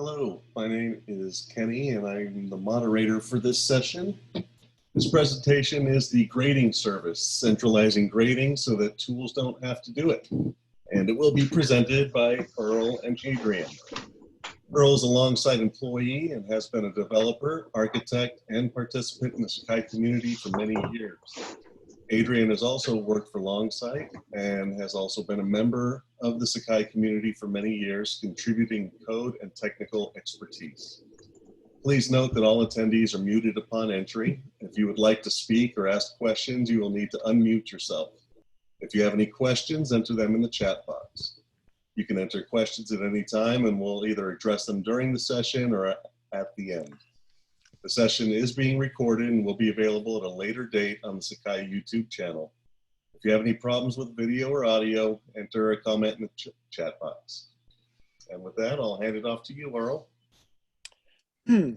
Hello, my name is Kenny and I'm the moderator for this session. This presentation is the grading service, centralizing grading so that tools don't have to do it. And it will be presented by Earl and Adrian. Earl is a long-site employee and has been a developer, architect, and participant in the Sakai community for many years. Adrian has also worked for Longsight and has also been a member of the Sakai community for many years, contributing code and technical expertise. Please note that all attendees are muted upon entry. If you would like to speak or ask questions, you will need to unmute yourself. If you have any questions, enter them in the chat box. You can enter questions at any time and we'll either address them during the session or at the end. The session is being recorded and will be available at a later date on the Sakai YouTube channel. If you have any problems with video or audio, enter a comment in the chat box. And with that, I'll hand it off to you, Earl.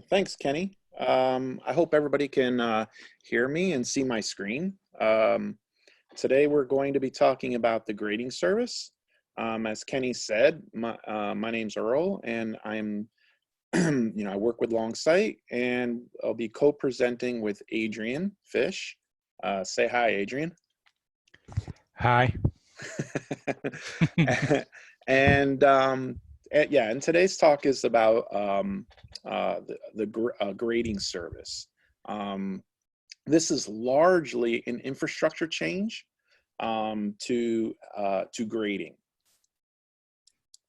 Thanks, Kenny. I hope everybody can hear me and see my screen. Today we're going to be talking about the grading service. As Kenny said, my name's Earl and I'm I work with Longsight and I'll be co-presenting with Adrian Fish. Say hi, Adrian. Hi. and today's talk is about the grading service. This is largely an infrastructure change to grading.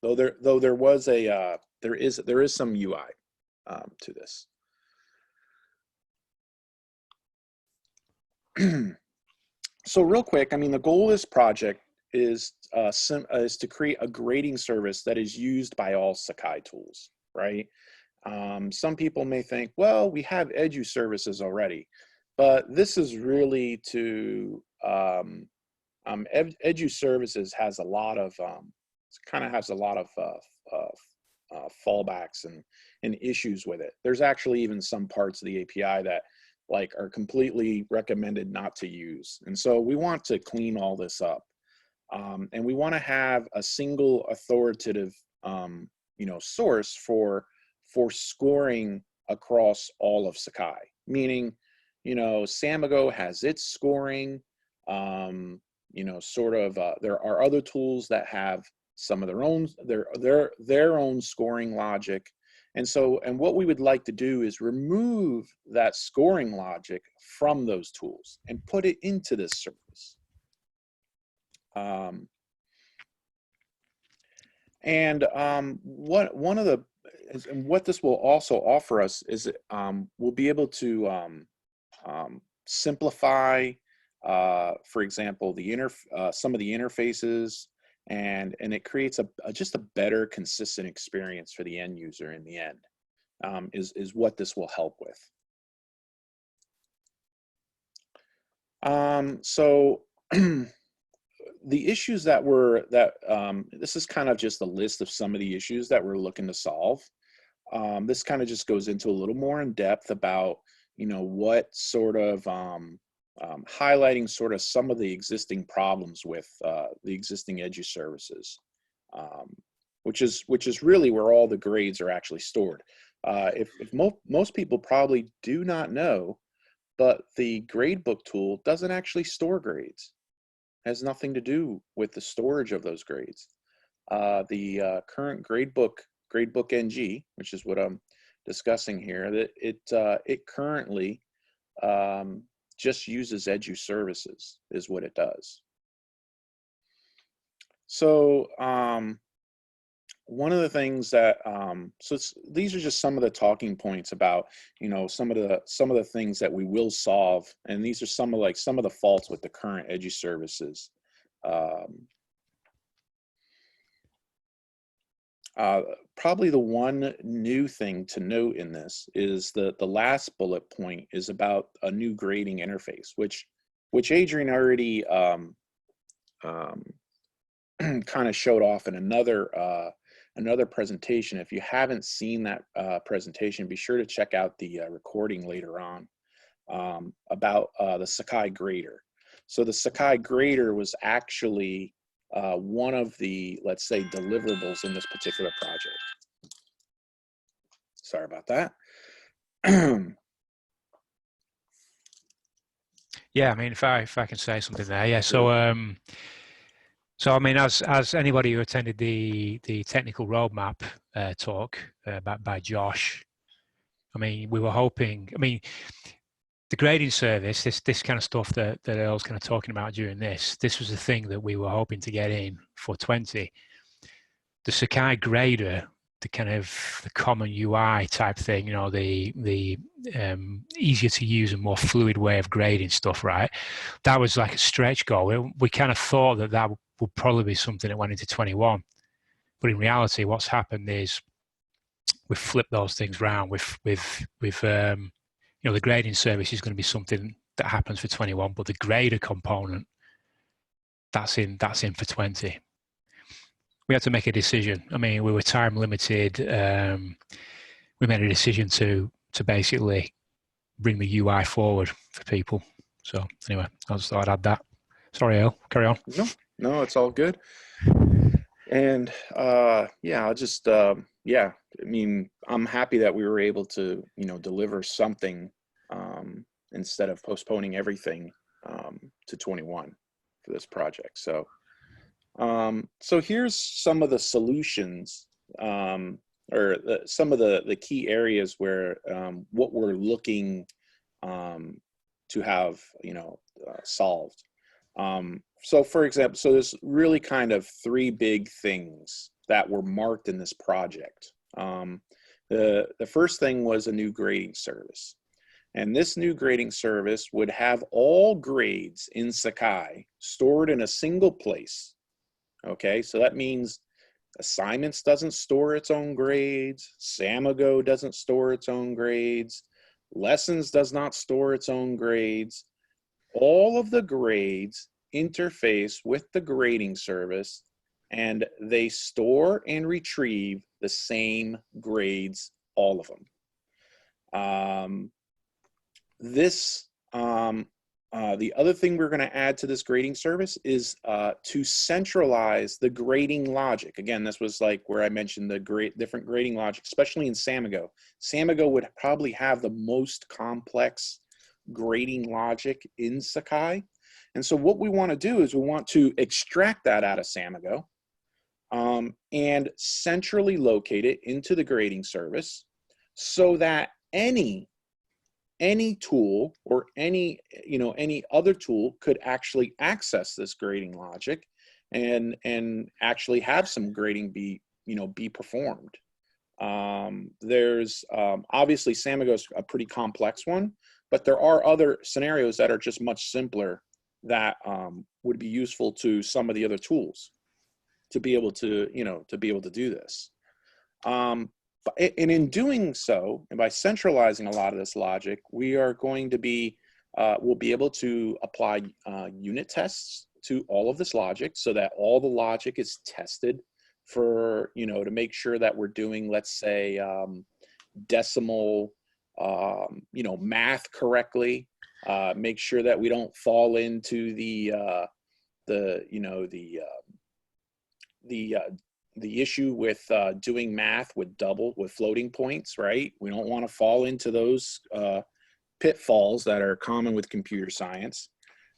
Though there was a there is some UI to this. So real quick, I mean, the goal of this project is to create a grading service that is used by all Sakai tools, right? Some people may think, well, we have edu services already, but this is really to edu services has a lot of fallbacks and issues with it. There's actually even some parts of the API that are completely recommended not to use. And so we want to clean all this up. And we want to have a single authoritative source for scoring across all of Sakai. Meaning, Samigo has its scoring, there are other tools that have some of their own scoring logic. And what we would like to do is remove that scoring logic from those tools and put it into this service. What this will also offer us is we'll be able to simplify, for example, some of the interfaces. And it creates just a better, consistent experience for the end user in the end, is what this will help with. So the issues this is kind of just a list of some of the issues that we're looking to solve. This kind of just goes into a little more in depth about, what sort of highlighting sort of some of the existing problems with the existing edu services, which is really where all the grades are actually stored. If most people probably do not know, but the gradebook tool doesn't actually store grades. It has nothing to do with the storage of those grades. The current gradebook NG, which is what I'm discussing here, that it currently just uses edu services is what it does. So one of the things that these are just some of the talking points about some of the things that we will solve, and these are some of the faults with the current edu services. Probably the one new thing to note in this is the last bullet point is about a new grading interface, which Adrian already kind of showed off in another presentation. If you haven't seen that presentation, be sure to check out the recording later on about the Sakai grader. So the Sakai grader was actually one of the, let's say, deliverables in this particular project. Sorry about that. Yeah, I mean, if I can say something there, yeah. So I mean, as anybody who attended the technical roadmap talk by Josh, I mean, we were hoping. I mean, the grading service, this kind of stuff that Earl's kind of talking about during this was the thing that we were hoping to get in for 20. The Sakai grader, the kind of the common UI type thing, you know, the easier to use and more fluid way of grading stuff, right? That was like a stretch goal. We kind of thought that would probably be something that went into 21, but in reality, what's happened is we've flipped those things around. You know, the grading service is going to be something that happens for 21, but the grader component, that's in for 20. We had to make a decision. I mean, we were time limited. We made a decision to basically bring the UI forward for people. So anyway, I just thought I'd add that. Sorry, Earl, carry on. No, it's all good. And yeah, I'll just yeah, I mean, I'm happy that we were able to, you know, deliver something instead of postponing everything to 21 for this project. So so here's some of the solutions or some of the key areas where what we're looking to have, you know, solved. So for example, so there's really kind of three big things that were marked in this project. The first thing was a new grading service. And this new grading service would have all grades in Sakai stored in a single place. Okay, so that means assignments doesn't store its own grades, Samigo doesn't store its own grades, lessons does not store its own grades. All of the grades interface with the grading service, and they store and retrieve the same grades, all of them. The other thing we're going to add to this grading service is to centralize the grading logic. Again, this was like where I mentioned the different grading logic, especially in Samigo. Samigo would probably have the most complex grading logic in Sakai. And so what we want to do is we want to extract that out of Samigo and centrally locate it into the grading service so that any tool or any other tool could actually access this grading logic and actually have some grading be performed. There's obviously Samigo's a pretty complex one, but there are other scenarios that are just much simpler that would be useful to some of the other tools to be able to do this. And in doing so, and by centralizing a lot of this logic, we are going to be, we'll be able to apply unit tests to all of this logic so that all the logic is tested for, to make sure that we're doing, let's say, decimal, math correctly, make sure that we don't fall into the issue with doing math with floating points, right? We don't want to fall into those pitfalls that are common with computer science.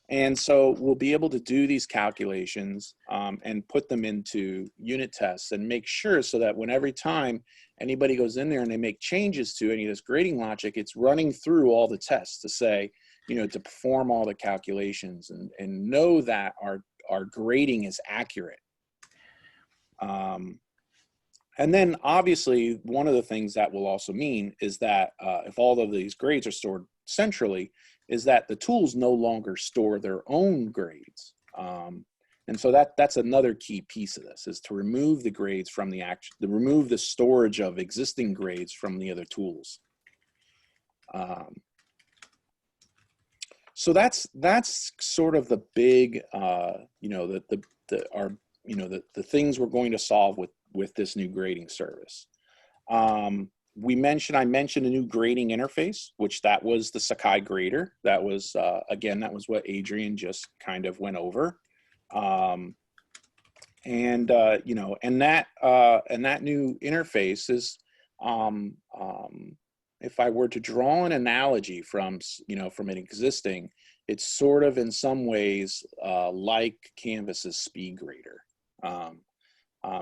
And so we'll be able to do these calculations and put them into unit tests and make sure so that when every time anybody goes in there and they make changes to any of this grading logic, it's running through all the tests to say, to perform all the calculations and know that our grading is accurate. And then obviously one of the things that will also mean is that if all of these grades are stored centrally, is that the tools no longer store their own grades. And so that's another key piece of this, is to remove the grades from remove the storage of existing grades from the other tools. So that's sort of the big, the things we're going to solve with this new grading service. I mentioned a new grading interface, which that was the Sakai grader. That was, again, that was what Adrian just kind of went over. And that new interface is if I were to draw an analogy from, from an existing, it's sort of in some ways like Canvas's speed grader.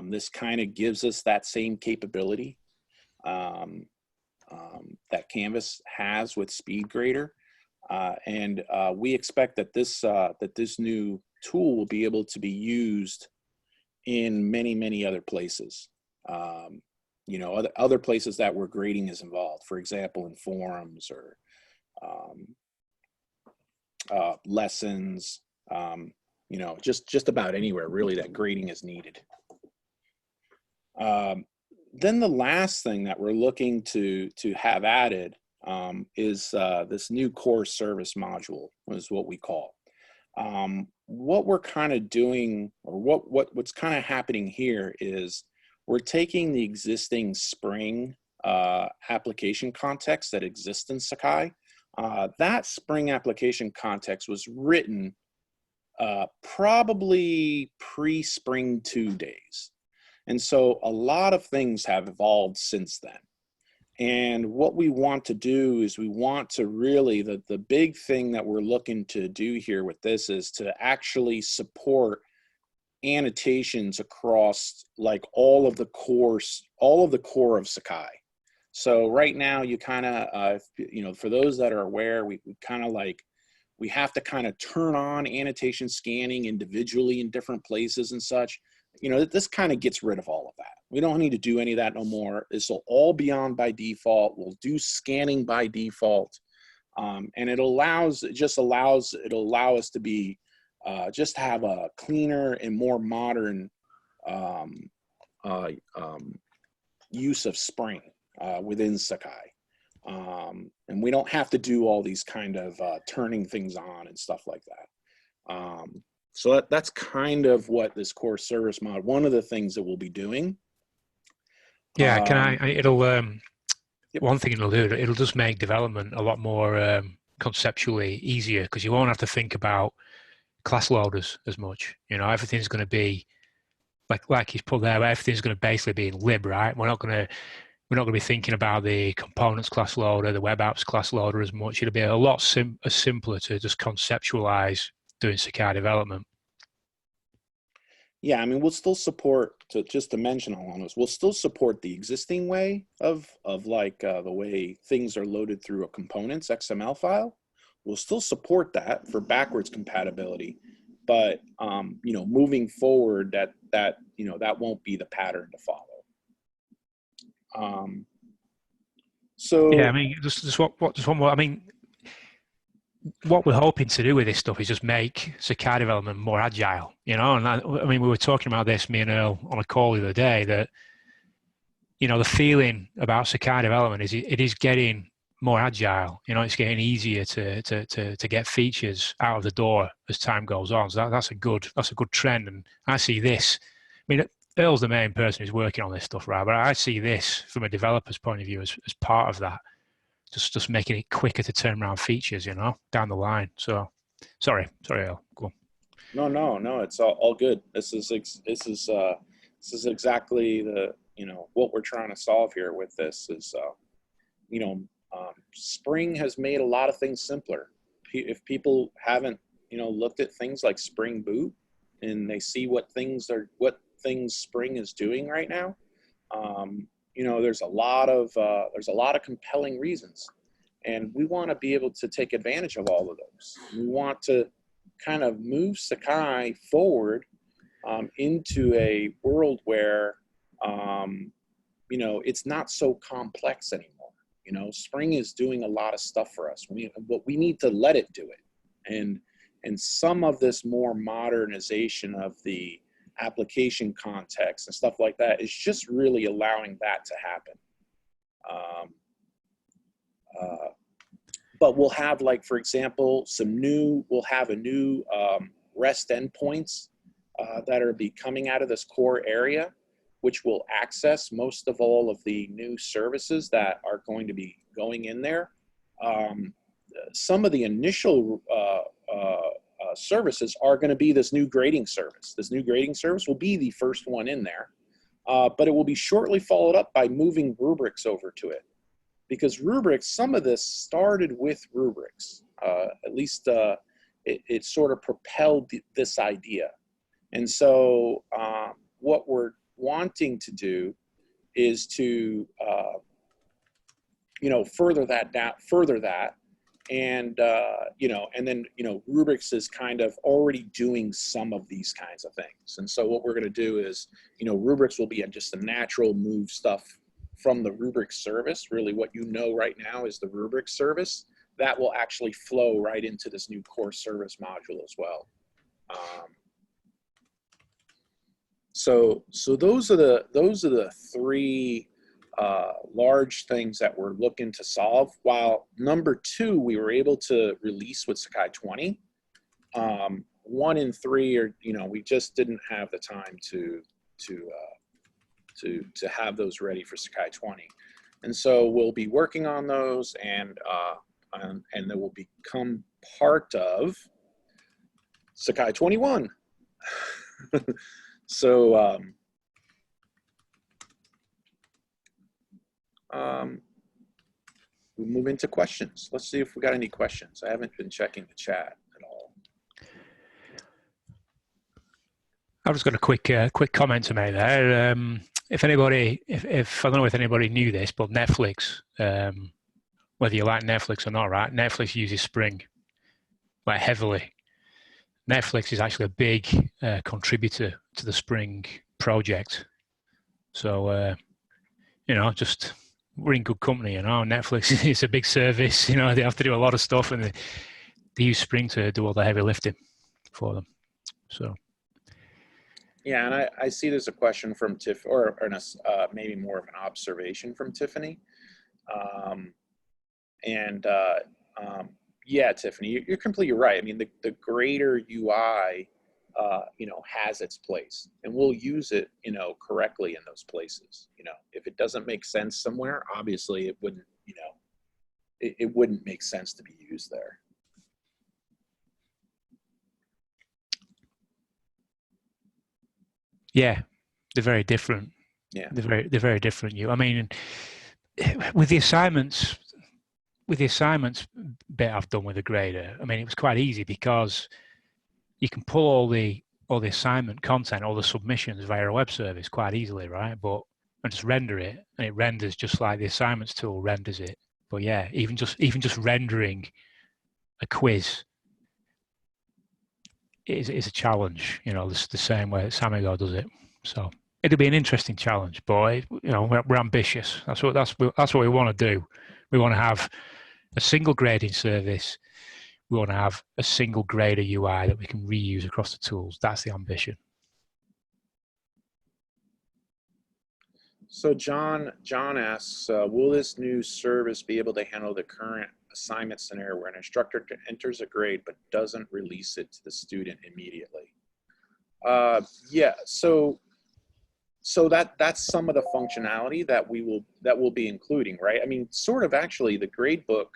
This kind of gives us that same capability that Canvas has with speed grader. And we expect that this new tool will be able to be used in many other places. Other places that where grading is involved, for example, in forums or lessons, just about anywhere really that grading is needed. Then the last thing that we're looking to have added is this new core service module, is what we call. What we're kind of doing, or what's kind of happening here is we're taking the existing Spring application context that exists in Sakai. That Spring application context was written probably pre-Spring 2 days. And so a lot of things have evolved since then. And what we want to do is we want to really, the big thing that we're looking to do here with this is to actually support annotations across like all of the core of Sakai. So right now you kind of, for those that are aware, we kind of like, we have to kind of turn on annotation scanning individually in different places and such. This kind of gets rid of all of that. We don't need to do any of that no more. This will all be on by default. We'll do scanning by default. And it'll allow us to be, just have a cleaner and more modern use of Spring within Sakai. And we don't have to do all these kind of turning things on and stuff like that. So that's kind of what this core service mod, one of the things that we'll be doing. Yeah, it'll, Yep. one thing it'll do, it'll just make development a lot more conceptually easier, because you won't have to think about class loaders as much. Everything's going to be like he's put there, everything's going to basically be in lib, right? We're not going to be thinking about the components class loader, the web apps class loader as much. It'll be a lot simpler to just conceptualize doing Sakai development. Yeah, I mean, we'll still support, just to mention along those, we'll still support the existing way of like the way things are loaded through a components XML file. We'll still support that for backwards compatibility, but moving forward, that won't be the pattern to follow. So yeah, I mean, just one more. I mean, what we're hoping to do with this stuff is just make Sakai development more agile, And we were talking about this, me and Earl, on a call the other day, that the feeling about Sakai development is it is getting more agile. It's getting easier to get features out of the door as time goes on. So that's a good trend, and I see this. I mean, Earl's the main person who's working on this stuff, right? But I see this from a developer's point of view as part of that. Just making it quicker to turn around features, down the line. So, sorry, Earl. Go on. No, it's all good. This is exactly the what we're trying to solve here with this is Spring has made a lot of things simpler. If people haven't looked at things like Spring Boot and they see what things Spring is doing right now, there's a lot of compelling reasons, and we want to be able to take advantage of all of those. We want to kind of move Sakai forward into a world where it's not so complex anymore. Spring is doing a lot of stuff for us. But we need to let it do it, and some of this more modernization of the application context and stuff like that is just really allowing that to happen. But we'll have, like, for example, we'll have a new REST endpoints that are coming out of this core area, which will access most of all of the new services that are going to be going in there. Some of the initial services are going to be this new grading service. This new grading service will be the first one in there. but it will be shortly followed up by moving rubrics over to it. Because rubrics, some of this started with rubrics. At least it sort of propelled this idea. And so what we're wanting to do is to, further that, and and then rubrics is kind of already doing some of these kinds of things. And so what we're going to do is rubrics will be just a natural move stuff from the rubric service. Really what right now is the rubric service that will actually flow right into this new core service module as well. So those are the three large things that we're looking to solve. While number 2, we were able to release with Sakai 20. 1 and 3 are, we just didn't have the time to have those ready for Sakai 20. And so we'll be working on those, and they will become part of Sakai 21. So we'll move into questions. Let's see if we got any questions. I haven't been checking the chat at all. I've just got a quick comment to make there. If anybody, if I don't know if anybody knew this, but Netflix, whether you like Netflix or not, right? Netflix uses Spring, like heavily. Netflix is actually a big contributor to the Spring project. So, just we're in good company, Netflix is a big service, they have to do a lot of stuff, and they use Spring to do all the heavy lifting for them. So. Yeah, and I see there's a question from Tiff, or maybe more of an observation from Tiffany. Yeah, Tiffany, you're completely right. I mean, the greater UI, has its place, and we'll use it, correctly in those places. If it doesn't make sense somewhere, obviously it wouldn't, it wouldn't make sense to be used there. Yeah, they're very different. Yeah, they're very different. I mean, with the assignments bit I've done with the grader, I mean, it was quite easy because you can pull all the assignment content, all the submissions via a web service quite easily, right? But and just render it, and it renders just like the assignments tool renders it. But yeah, even just rendering a quiz is a challenge. It's the same way that Samigo does it. So it'll be an interesting challenge, but we're ambitious. That's what we want to do. We want to have a single grading service. We want to have a single grader UI that we can reuse across the tools. That's the ambition. So John asks, will this new service be able to handle the current assignment scenario where an instructor enters a grade but doesn't release it to the student immediately? Yeah, so that's some of the functionality that we'll be including, right? I mean, sort of actually the gradebook,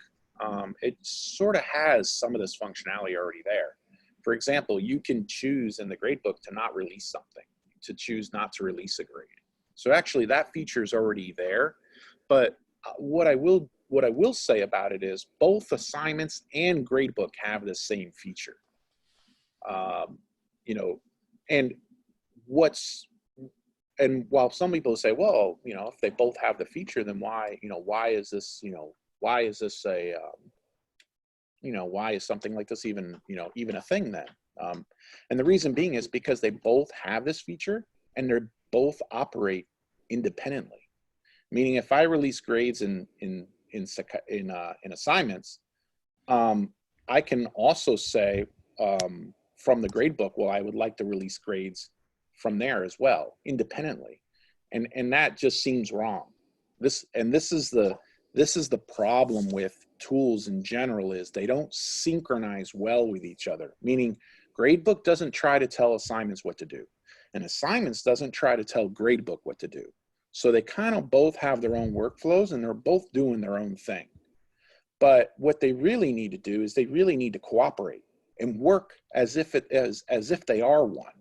it sort of has some of this functionality already there. For example, you can choose in the gradebook to not release something, to choose not to release a grade. So actually that feature is already there. But what I will say about it is both assignments and gradebook have the same feature. And while some people say, well, if they both have the feature, then why is this, why is this a, why is something like this even a thing then? And the reason being is because they both have this feature and they're both operate independently. Meaning, if I release grades in assignments, I can also say from the gradebook, well, I would like to release grades from there as well, independently, and that just seems wrong. This is the problem with tools in general, is they don't synchronize well with each other. Meaning, gradebook doesn't try to tell assignments what to do, and assignments doesn't try to tell gradebook what to do. So they kind of both have their own workflows, and they're both doing their own thing. But what they really need to do is they really need to cooperate and work as if they are one.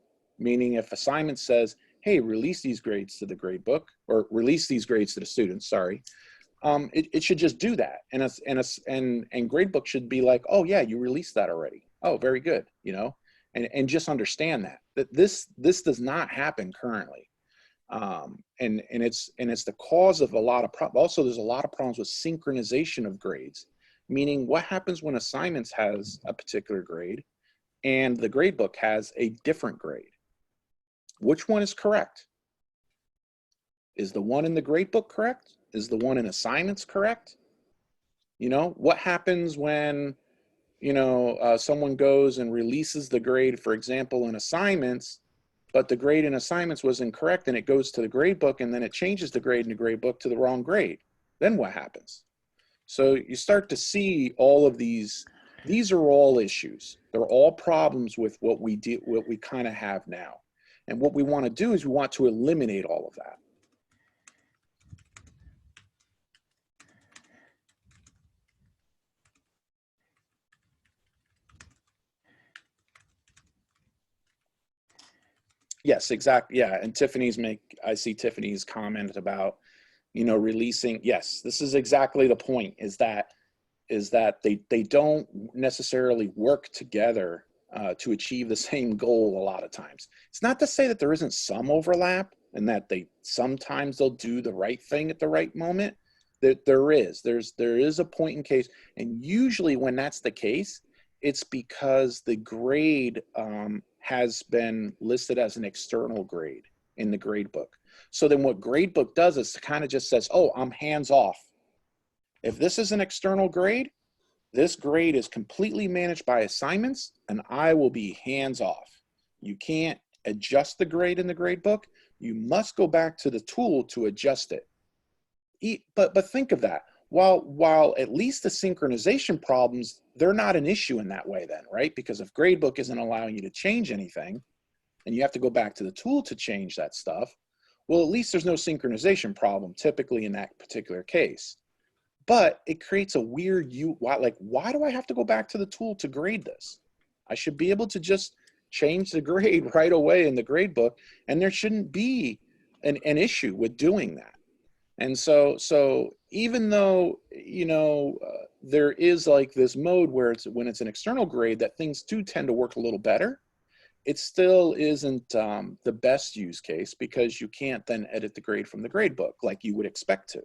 Meaning, if assignment says, hey, release these grades to the grade book, or release these grades to the students, sorry, it should just do that. And gradebook should be like, oh yeah, you released that already. Oh, very good, you know, and just understand that this does not happen currently. And it's the cause of a lot of problems. Also, there's a lot of problems with synchronization of grades, meaning what happens when assignments has a particular grade and the grade book has a different grade. Which one is correct? Is the one in the grade book correct? Is the one in assignments correct? You know, what happens when, you know, someone goes and releases the grade, for example, in assignments, but the grade in assignments was incorrect and it goes to the grade book and then it changes the grade in the grade book to the wrong grade? Then what happens? So you start to see all of these are all issues. They're all problems with what we kind of have now. And what we want to do is we want to eliminate all of that. Yes, exactly. Yeah, and I see Tiffany's comment about, you know, releasing. Yes, this is exactly the point, is that they don't necessarily work together to achieve the same goal a lot of times. It's not to say that there isn't some overlap and that sometimes they'll do the right thing at the right moment. There is a point in case, and usually when that's the case, it's because the grade has been listed as an external grade in the grade book. So then what grade book does is kind of just says, oh, I'm hands off. If this is an external grade, this grade is completely managed by assignments and I will be hands off. You can't adjust the grade in the grade book. You must go back to the tool to adjust it. But think of that. While at least the synchronization problems, they're not an issue in that way then, right? Because if gradebook isn't allowing you to change anything and you have to go back to the tool to change that stuff, well, at least there's no synchronization problem typically in that particular case. But it creates a weird, why do I have to go back to the tool to grade this? I should be able to just change the grade right away in the grade book, and there shouldn't be an issue with doing that. And so even though, you know, there is like this mode where when it's an external grade that things do tend to work a little better, it still isn't the best use case because you can't then edit the grade from the grade book like you would expect to.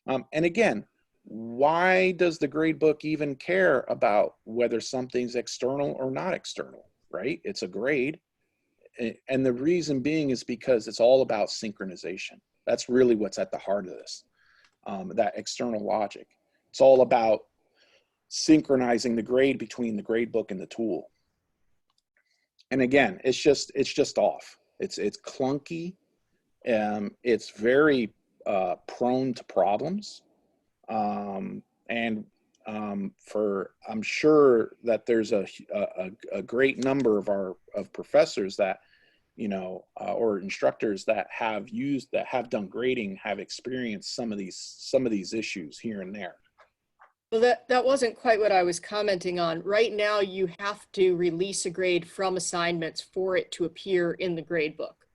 And again, why does the grade book even care about whether something's external or not external, right? It's a grade. And the reason being is because it's all about synchronization. That's really what's at the heart of this, that external logic. It's all about synchronizing the grade between the grade book and the tool. And again, it's just off. It's clunky. It's very prone to problems. I'm sure that there's a great number of professors that, you know, or instructors that have done grading, have experienced some of these issues here and there. Well, that wasn't quite what I was commenting on. Right now, you have to release a grade from assignments for it to appear in the grade book.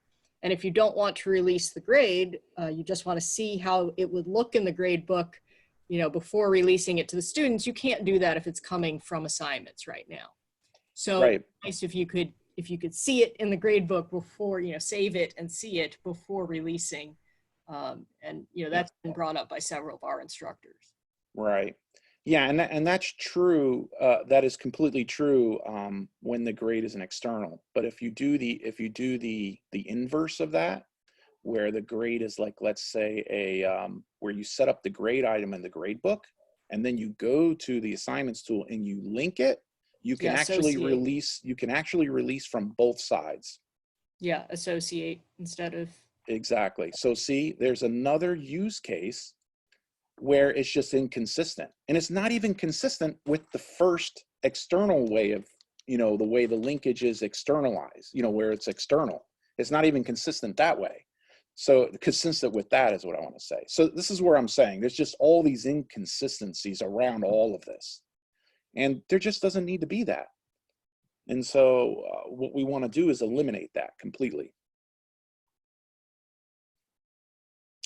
And if you don't want to release the grade, you just want to see how it would look in the grade book, you know, before releasing it to the students. You can't do that if it's coming from assignments right now. So right. Nice if you could see it in the grade book before, you know, save it and see it before releasing. And you know, that's been brought up by several of our instructors. Right. Yeah, and that's true. That is completely true when the grade is an external. But if you do the inverse of that, where the grade is like, let's say where you set up the grade item in the grade book, and then you go to the assignments tool and you link it, you can actually release. You can actually release from both sides. Yeah, associate instead of. Exactly. So see, there's another use case where it's just inconsistent, and it's not even consistent with the first external way of, you know, the way the linkage is externalized, you know, where it's external. It's not even consistent that way. So consistent with that is what I want to say. So this is where I'm saying there's just all these inconsistencies around all of this, and there just doesn't need to be that. And so what we want to do is eliminate that completely.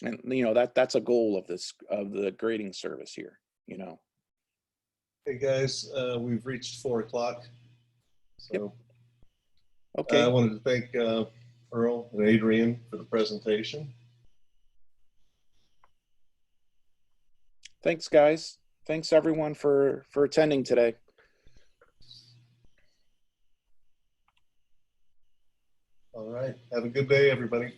And you know, that's a goal of this, of the grading service here, you know. Hey guys, we've reached 4 o'clock. So Yep. Okay. I wanted to thank Earl and Adrian for the presentation. Thanks, guys. Thanks everyone for attending today. All right. Have a good day, everybody.